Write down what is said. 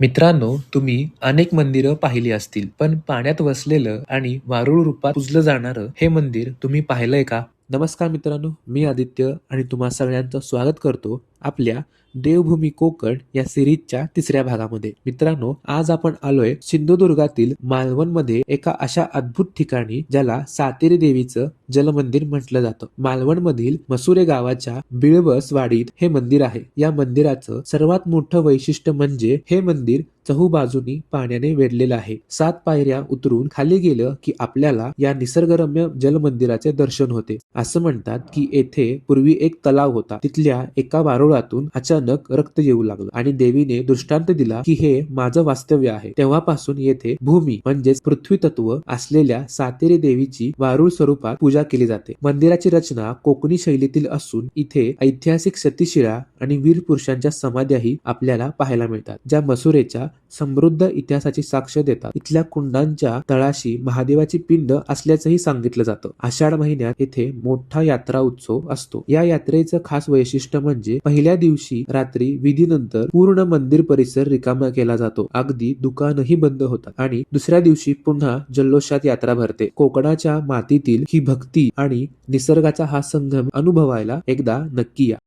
मित्रांनो, तुम्ही अनेक मंदिरं पाहिली असतील, पण पाण्यात वसलेलं आणि वारुळ रूपात पूजलं जाणारं हे मंदिर तुम्ही पाहिलंय का? नमस्कार मित्रांनो, मी आदित्य आणि तुम्हा सगळ्यांचं स्वागत करतो आपल्या देवभूमी कोकण या सिरीजच्या तिसऱ्या भागामध्ये. मित्रांनो, आज आपण आलोय सिंधुदुर्गातील मालवणमध्ये एका अशा अद्भुत ठिकाणी ज्याला सातेरी देवीचं जलमंदिर म्हटलं जातं. मालवणमधील मसुरे गावाच्या बिळबस वाडीत हे मंदिर आहे. या मंदिराचं सर्वात मोठं वैशिष्ट्य म्हणजे हे मंदिर चहूबाजूनी पाण्याने वेढलेलं आहे. 7 पायऱ्या उतरून खाली गेलं की आपल्याला या निसर्गरम्य जलमंदिराचे दर्शन होते. असं म्हणतात की येथे पूर्वी एक तलाव होता. तिथल्या एका वारुळातून अचानक रक्त येऊ लागलं आणि देवीने दृष्टांत दिला की हे माझं वास्तव्य आहे. तेव्हापासून येथे भूमी म्हणजेच पृथ्वी तत्व असलेल्या सातेरी देवीची वारुळ स्वरूपात पूजा केली जाते. मंदिराची रचना कोकणी शैलीतील असून इथे ऐतिहासिक सतीशिळा आणि वीर पुरुषांच्या समाध्याही आपल्याला पाहायला मिळतात, ज्या मसुरेच्या समृद्ध इतिहासाची साक्ष देतात. इथल्या कुंडांच्या तळाशी महादेवाची पिंड असल्याचंही सांगितलं जातं. आषाढ महिन्यात येथे मोठा यात्रा उत्सव असतो. या यात्रेचं खास वैशिष्ट्य म्हणजे पहिल्या दिवशी रात्री विधीनंतर पूर्ण मंदिर परिसर रिकामा केला जातो. अगदी दुकानही बंद होतात आणि दुसऱ्या दिवशी पुन्हा जल्लोषात यात्रा भरते. कोकणाच्या मातीतील ही भक्ती आणि निसर्गाचा हा संगम अनुभवायला एकदा नक्की या.